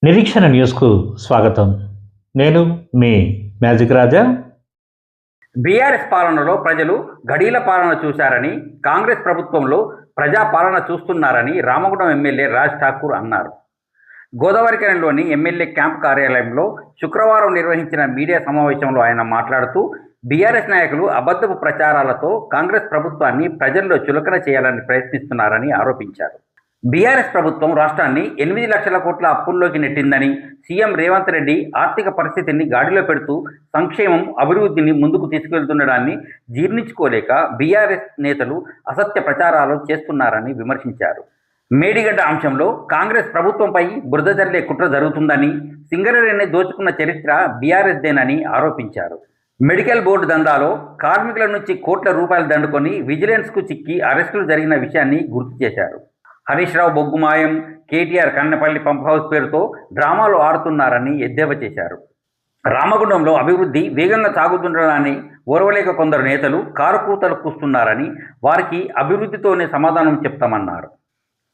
నిరీక్షణ న్యూస్కు స్వాగతం. నేను మీ మ్యాజిక్ రాజా. బీఆర్ఎస్ పాలనలో ప్రజలు గడీల పాలన చూశారని, కాంగ్రెస్ ప్రభుత్వంలో ప్రజా పాలన చూస్తున్నారని రామగుండం ఎమ్మెల్యే రాజ్ ఠాకూర్ అన్నారు. గోదావరిఖనిలోని ఎమ్మెల్యే క్యాంప్ కార్యాలయంలో శుక్రవారం నిర్వహించిన మీడియా సమావేశంలో ఆయన మాట్లాడుతూ, బీఆర్ఎస్ నాయకులు అబద్ధపు ప్రచారాలతో కాంగ్రెస్ ప్రభుత్వాన్ని ప్రజల్లో చులకన చేయాలని ప్రయత్నిస్తున్నారని ఆరోపించారు. బీఆర్ఎస్ ప్రభుత్వం రాష్ట్రాన్ని 8 లక్షల కోట్ల అప్పుల్లోకి నెట్టిందని, సీఎం రేవంత్ రెడ్డి ఆర్థిక పరిస్థితిని గాడిలో పెడుతూ సంక్షేమం, అభివృద్ధిని ముందుకు తీసుకెళ్తుండడాన్ని జీర్ణించుకోలేక బీఆర్ఎస్ నేతలు అసత్య ప్రచారాలు చేస్తున్నారని విమర్శించారు. మేడిగడ్డ అంశంలో కాంగ్రెస్ ప్రభుత్వంపై బురద జల్లే కుట్ర జరుగుతుందని, సింగరేణిని దోచుకున్న చరిత్ర బీఆర్ఎస్దేనని ఆరోపించారు. మెడికల్ బోర్డు దందాలో కార్మికుల నుంచి కోట్ల రూపాయలు దండుకొని విజిలెన్స్కు చిక్కి అరెస్టులు జరిగిన విషయాన్ని గుర్తు చేశారు. హరీష్ రావు బొగ్గుమాయం, కేటీఆర్ కన్నెపల్లి పంప్ హౌస్ పేరుతో డ్రామాలు ఆడుతున్నారని ఎద్దేవా చేశారు. రామగుండంలో అభివృద్ధి వేగంగా సాగుతుండడాన్ని ఓర్వలేక కొందరు నేతలు కారుకూతలు కూస్తున్నారని, వారికి అభివృద్ధితోనే సమాధానం చెప్తామన్నారు.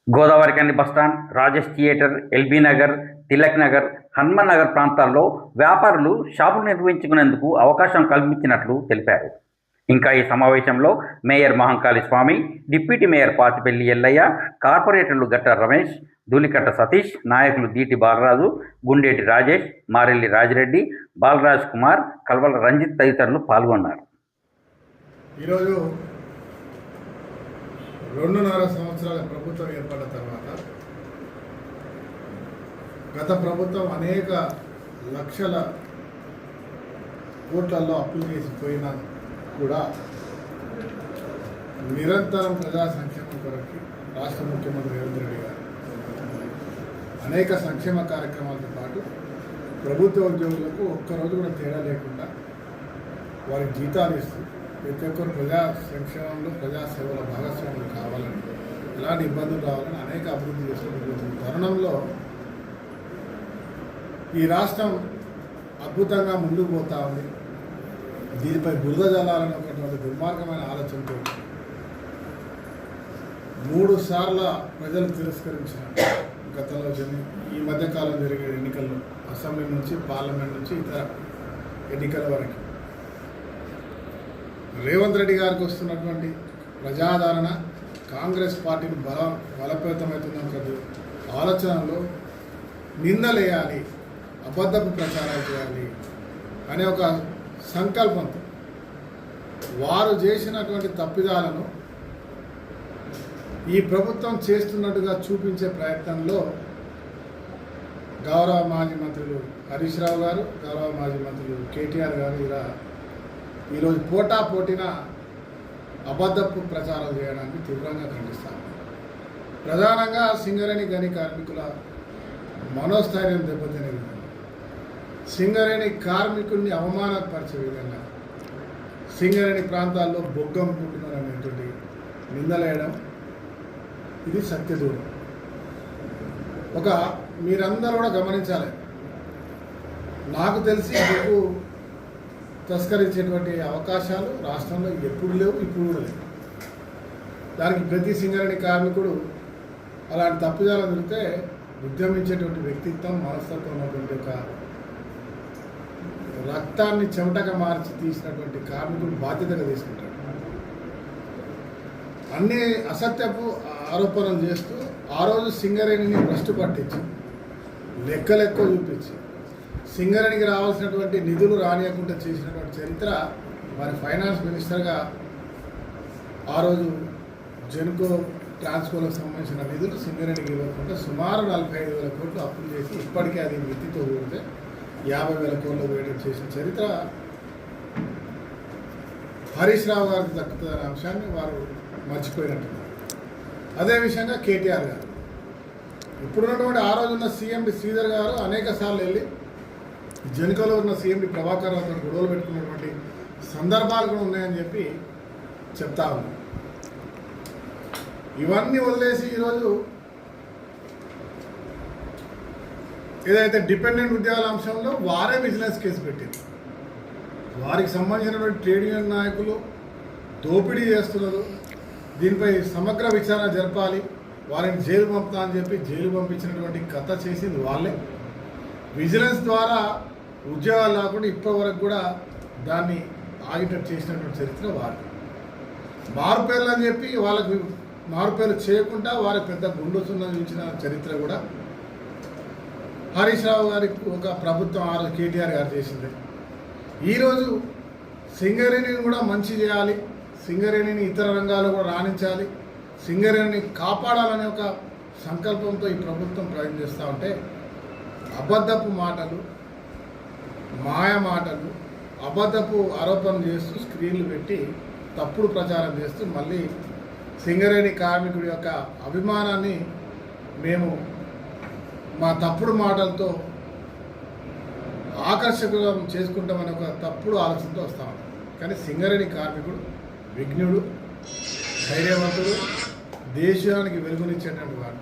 Godavarikhani bus stand, Rajesh theatre, LB Nagar, Tilak Nagar, Hanuman Nagar ప్రాంతాల్లో వ్యాపారులు షాపులు నిర్వహించుకునేందుకు అవకాశం కల్పించినట్లు తెలిపారు. ఇంకా ఈ సమావేశంలో మేయర్ మహంకాళి స్వామి, డిప్యూటీ మేయర్ పాతిపెల్లి ఎల్లయ్య, కార్పొరేటర్లు గట్ట రమేష్, ధూళికట్ట సతీష్, నాయకులు దీటి బాలరాజు, గుండేటి రాజేష్, మారెల్లి రాజిరెడ్డి, బాలరాజ్ కుమార్, కల్వల రంజిత్ తదితరులు పాల్గొన్నారు. ఈరోజు 2.5 సంవత్సరాల ప్రభుత్వం ఏర్పడిన తర్వాత గత ప్రభుత్వం అనేక లక్షల కోట్లలో అప్పులు చేసిపోయినా కూడా నిరంతరం ప్రజా సంక్షేమం కొరకు రాష్ట్ర ముఖ్యమంత్రి రేవంత్ రెడ్డి గారు అనేక సంక్షేమ కార్యక్రమాలతో పాటు ప్రభుత్వ ఉద్యోగులకు ఒక్కరోజు కూడా తేడా లేకుండా వారికి జీతాలు ఇస్తూ ప్రతి ఒక్కరు ప్రజా సంక్షేమంలో ప్రజాసేవల భాగస్వాములు కావాలని, ఎలాంటి ఇబ్బందులు రావాలని అనేక అభివృద్ధి చేస్తున్న తరుణంలో ఈ రాష్ట్రం అద్భుతంగా ముందుకు పోతా ఉంది. దీనిపై బురద జల్లాలని ఒకటువంటి దుర్మార్గమైన ఆలోచనతో 3 సార్లు ప్రజలు తిరస్కరించిన గతంలో ఈ మధ్యకాలం జరిగే ఎన్నికల్లో, అసెంబ్లీ నుంచి పార్లమెంట్ నుంచి ఇతర ఎన్నికల వరకు రేవంత్ రెడ్డి గారికి వస్తున్నటువంటి ప్రజాదరణ కాంగ్రెస్ పార్టీని బలపేతమవుతున్న ఆలోచనలో నిందలేయాలి, అబద్ధపు ప్రచారాలు చేయాలి అనే ఒక సంకల్పంతో వారు చేసినటువంటి తప్పిదాలను ఈ ప్రభుత్వం చేస్తున్నట్టుగా చూపించే ప్రయత్నంలో గౌరవ మాజీ మంత్రులు హరీష్ రావు గారు, గౌరవ మాజీ మంత్రులు కేటీఆర్ గారు ఇలా ఈరోజు పోటాపోటీన అబద్ధపు ప్రచారాలు చేయడానికి తీవ్రంగా ఖండిస్తారు. ప్రధానంగా సింగరేణి గని కార్మికుల మనోస్థైర్యం దెబ్బతినే విధంగా, సింగరేణి కార్మికుల్ని అవమానపరిచే విధంగా, సింగరేణి ప్రాంతాల్లో బొగ్గమ్ముకుంటున్నారనేటువంటి నిందలేయడం ఇది సత్యదూరం. మీరందరూ కూడా గమనించాలి, నాకు తెలిసి బొగ్గు తస్కరించేటువంటి అవకాశాలు రాష్ట్రంలో ఎప్పుడు లేవు, ఇప్పుడు కూడా లేవు. దానికి ప్రతి సింగరేణి కార్మికుడు అలాంటి తప్పిదాలు దొరికితే ఉద్యమించేటువంటి వ్యక్తిత్వం, మనస్తత్వం ఉన్నటువంటి ఒక రక్తాన్ని చెమటగా మార్చి తీసినటువంటి కార్మికుడు బాధ్యతగా తీసుకుంటాడు. అన్ని అసత్యపు ఆరోపణలు చేస్తూ ఆ రోజు సింగరేణిని భ్రష్టు పట్టించి లెక్కలెక్కువ చూపించి సింగరేణికి రావాల్సినటువంటి నిధులు రానియకుండా చేసినటువంటి చరిత్ర మరి ఫైనాన్స్ మినిస్టర్గా ఆ రోజు జెన్కో ట్రాన్స్కోలకు సంబంధించిన నిధులు సింగరేణికి ఇవ్వకుండా సుమారు 45,000 కోట్లు అప్పులు చేసి ఇప్పటికే అది మితితో కూడితే 50,000 కోట్లు వేయడం చేసిన చరిత్ర హరీష్ రావు గారికి దక్కుతుందనే అంశాన్ని వారు మర్చిపోయినట్టున్నారు. అదే విషయంగా కేటీఆర్ గారు, ఇప్పుడున్నటువంటి ఆ రోజున్న సీఎండి శ్రీధర్ గారు అనేక సార్లు వెళ్ళి జెన్కోలో ఉన్న సీఎండి ప్రభాకర్ రావుతో గొడవలు పెట్టుకున్నటువంటి సందర్భాలు కూడా ఉన్నాయని చెప్పి చెప్తా ఉన్నారు. ఇవన్నీ వదిలేసి ఈరోజు ఏదైతే డిపెండెంట్ ఉద్యోగాల అంశంలో వారే విజిలెన్స్ కేసు పెట్టింది. వారికి సంబంధించినటువంటి ట్రేడ్ యూనియన్ నాయకులు దోపిడీ చేస్తున్నారు, దీనిపై సమగ్ర విచారణ జరపాలి, వారిని జైలు పంపుతా అని చెప్పి జైలు పంపించినటువంటి కథ చేసింది వాళ్ళే. విజిలెన్స్ ద్వారా ఉద్యోగాలు రాకుండా ఇప్పటి వరకు కూడా దాన్ని ఆగిటట్టు చేసినటువంటి చరిత్ర వారు. మారుపేర్లు అని చెప్పి వాళ్ళకి మారుపేర్లు చేయకుండా వారి పెద్ద గుండొస్తుందని చూసిన చరిత్ర కూడా హరీష్ రావు గారికి ఒక ప్రభుత్వం ఆ రోజు కేటీఆర్ గారు చేసింది. ఈరోజు సింగరేణిని కూడా మంచి చేయాలి, సింగరేణిని ఇతర రంగాల్లో కూడా రాణించాలి, సింగరేణిని కాపాడాలనే ఒక సంకల్పంతో ఈ ప్రభుత్వం ప్రయత్నం చేస్తూ ఉంటే అబద్ధపు మాటలు, మాయ మాటలు, అబద్ధపు ఆరోపణలు చేస్తూ స్క్రీన్లు పెట్టి తప్పుడు ప్రచారం చేస్తూ మళ్ళీ సింగరేణి కార్మికుడి యొక్క అభిమానాన్ని మేము మా తప్పుడు మాటలతో ఆకర్షకులం చేసుకుంటామని ఒక తప్పుడు ఆలోచనతో వస్తాం. కానీ సింగరేణి కార్మికుడు విఘ్నుడు, ధైర్యవంతుడు, దేశానికి వెలుగునిచ్చేటువంటి వాడు.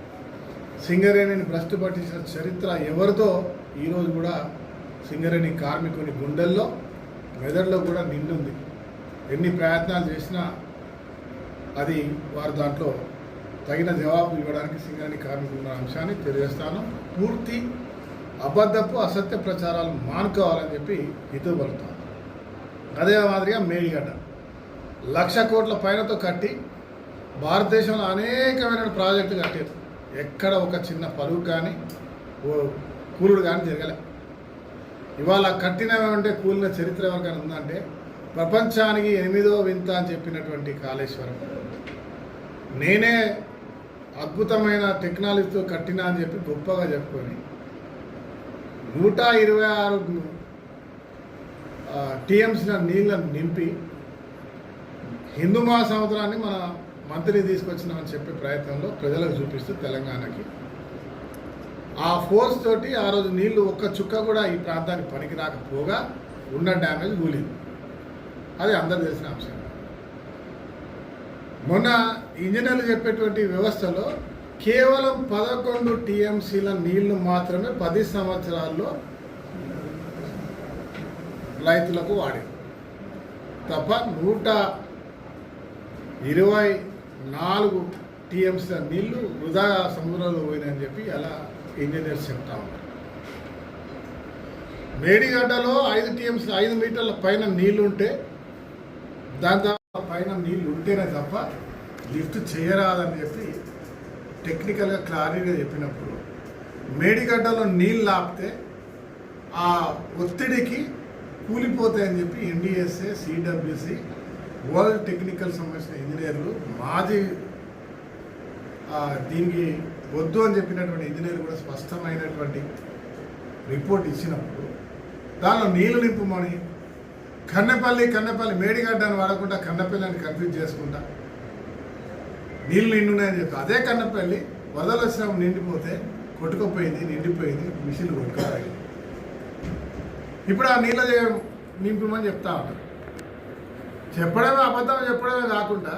సింగరేణిని భ్రష్టు పట్టించిన చరిత్ర ఎవరితో ఈరోజు కూడా సింగరేణి కార్మికుని గుండెల్లో మెదడులో కూడా నిండుంది. ఎన్ని ప్రయత్నాలు చేసినా అది వారు దాంట్లో తగిన జవాబు ఇవ్వడానికి సింగరేణి కార్మికులు ఉన్న అంశాన్ని తెలియజేస్తాను. పూర్తి అబద్ధపు అసత్య ప్రచారాలు మానుకోవాలని చెప్పి హితవు పలుకుతాను. అదే మాదిరిగా మేడిగడ్డ 1,00,000 కోట్ల పైనతో కట్టి భారతదేశంలో అనేకమైన ప్రాజెక్టులు కట్టారు. ఎక్కడ ఒక చిన్న పలువు కానీ ఓ కూలుడు కానీ జరగలే. ఇవాళ కట్టినవంటే కూలిన చరిత్ర ఎవరికైనా ఉందంటే ప్రపంచానికి 8వ వింత అని చెప్పినటువంటి కాళేశ్వరం. నేనే అద్భుతమైన టెక్నాలజీతో కట్టినా అని చెప్పి గొప్పగా చెప్పుకొని 126 టీఎంసీల నీళ్ళను నింపి హిందూ మహాసముద్రాన్ని మన మంత్రిని తీసుకొచ్చినామని చెప్పే ప్రయత్నంలో ప్రజలకు చూపిస్తూ తెలంగాణకి ఆ ఫోర్స్ తోటి ఆ రోజు నీళ్లు ఒక్క చుక్క కూడా ఈ ప్రాంతానికి పనికి రాకపోగా ఉన్న డ్యామేజ్ కూలింది. అది అందరూ తెలిసిన అంశం. మొన్న ఇంజనీర్లు చెప్పేటువంటి వ్యవస్థలో కేవలం 11 టీఎంసీల నీళ్లు మాత్రమే 10 సంవత్సరాల్లో రైతులకు వాడారు తప్ప 124 టీఎంసీల నీళ్లు వృధా సముద్రంలో పోయినాయని చెప్పి అలా ఇంజనీర్స్ చెప్తా ఉన్నారు. మేడిగడ్డలో 5 టీఎంసీ 5 మీటర్ల పైన నీళ్లు ఉంటే దాని పైన నీళ్లు ఉంటేనే తప్ప లిఫ్ట్ చేయరాదని చెప్పి టెక్నికల్గా క్లారిటీగా చెప్పినప్పుడు మేడిగడ్డలో నీళ్ళు ఆపితే ఆ ఒత్తిడికి కూలిపోతాయని చెప్పి ఎన్డిఎస్ఏ, సిడబ్ల్యూసి, వరల్డ్ టెక్నికల్ సంబంధించిన ఇంజనీర్లు మాజీ దీనికి వద్దు అని చెప్పినటువంటి ఇంజనీర్లు కూడా స్పష్టమైనటువంటి రిపోర్ట్ ఇచ్చినప్పుడు దానిలో నీళ్లు నింపమని కన్నెపల్లి మేడిగడ్డ అని వాడకుండా కన్నెపల్లి అని కన్ఫ్యూజ్ చేసుకుంటా నీళ్ళు నిండున్నాయని చెప్తా. అదే కన్నెపల్లి వరదలు వచ్చినప్పుడు నిండిపోతే కొట్టుకుపోయింది, నిండిపోయింది, మిషన్లు కొట్టుకుపోయింది. ఇప్పుడు ఆ నీళ్ళ నింపమని చెప్తా ఉంటారు. చెప్పడమే అబద్ధం చెప్పడమే కాకుండా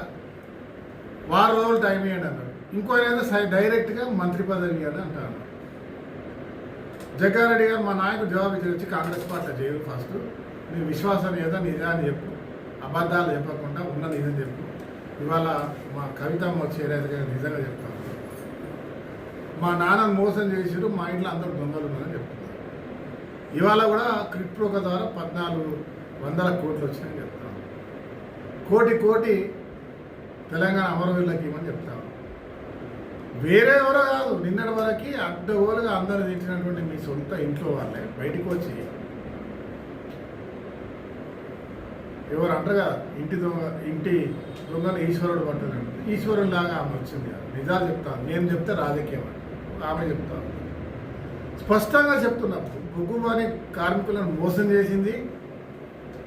6 రోజులు టైం ఇవ్వండి అన్నాడు. ఇంకో ఏదైనా డైరెక్ట్గా మంత్రి పదవి ఇవ్వండి అంటారు. జగ్గారెడ్డి గారు మా నాయకుడు జవాబు ఇచ్చి కాంగ్రెస్ పార్టీ చేయరు, ఫస్ట్ నీ విశ్వాసం ఏదో నిజాన్ని చెప్పు, అబద్ధాలు చెప్పకుండా ఉన్న నిజం చెప్పు. ఇవాళ మా కవితమ్మ వచ్చేది నిజంగా చెప్తాను, మా నాన్నను మోసం చేసారు, మా ఇంట్లో అందరూ దొంగలు ఉన్నారని చెప్తున్నారు. ఇవాళ కూడా క్రిప్టోక ద్వారా 1400 కోట్లు వచ్చినాయని చెప్తాను. కోటి తెలంగాణ అమరవీరులకి ఇవ్వమని చెప్తాను. వేరే ఎవరో కాదు, నిన్నటి వరకు అడ్డగోలుగా అందరూ తిట్టినటువంటి మీ సొంత ఇంట్లో వాళ్ళే బయటికి వచ్చి ఎవరు అంటారు కదా, ఇంటి దొంగను ఈశ్వరుడు పట్టలేదు. ఈశ్వరుడు లాగా ఆమె వచ్చింది. నిజాలు చెప్తాను, నేను చెప్తే రాజకీయం అని ఆమె చెప్తాను. స్పష్టంగా చెప్తున్నప్పుడు బొగ్గుబాని కార్మికులను మోసం చేసింది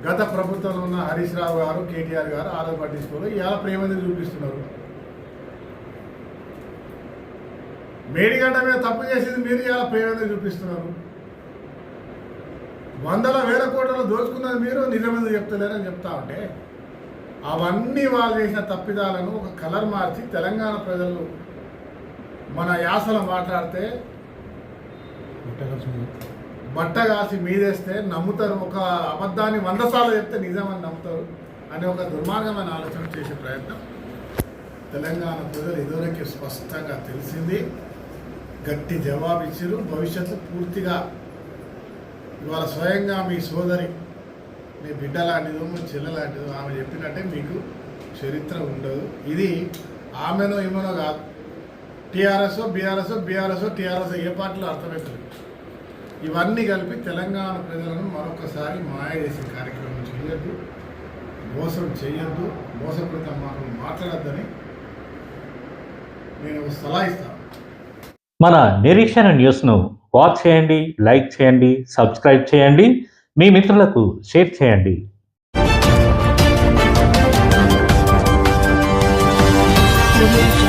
గత ప్రభుత్వంలో ఉన్న హరీష్ రావు గారు, కేటీఆర్ గారు ఆలో పట్టించుకోరు. ఇవాళ ప్రేమని చూపిస్తున్నారు. మేడిగడ్డ మీద తప్పు చేసింది మీరు, ఇవాళ ప్రేమని చూపిస్తున్నారు. 100,000 కోట్లను దోచుకున్నది మీరు, నిజమేందుకు చెప్తలేరని చెప్తా ఉంటే అవన్నీ వాళ్ళు చేసిన తప్పిదాలను ఒక కలర్ మార్చి తెలంగాణ ప్రజలు మన యాసలో మాట్లాడితే బట్టగాసి మీదేస్తే నమ్ముతారు. ఒక అబద్ధాన్ని 100 సార్లు చెప్తే నిజమని నమ్ముతారు అనే ఒక దుర్మార్గమైన ఆలోచన చేసే ప్రయత్నం తెలంగాణ ప్రజలు ఇదివరకు స్పష్టంగా తెలిసింది. గట్టి జవాబు ఇచ్చారు. భవిష్యత్తు పూర్తిగా ఇవాళ స్వయంగా మీ సోదరి మీ బిడ్డ లాంటిదో మీ చెల్లె లాంటిదో ఆమె చెప్పినట్టే మీకు చరిత్ర ఉండదు. ఇది ఆమెనో ఏమనో కాదు, టీఆర్ఎస్ బీఆర్ఎస్ టీఆర్ఎస్ ఏ పార్టీలో అర్థమవుతుంది. ఇవన్నీ కలిపి తెలంగాణ ప్రజలను మరొకసారి మాయ చేసే కార్యక్రమం చేయొద్దు, మోసం చేయొద్దు, మోసపూరిత మాటలు మాట్లాడొద్దని నేను సలహా ఇస్తాను. మన నిరీక్షణ న్యూస్ను వాచ్ చేయండి, లైక్ చేయండి, సబ్స్క్రైబ్ చేయండి, మీ మిత్రులకు షేర్ చేయండి. Revolution.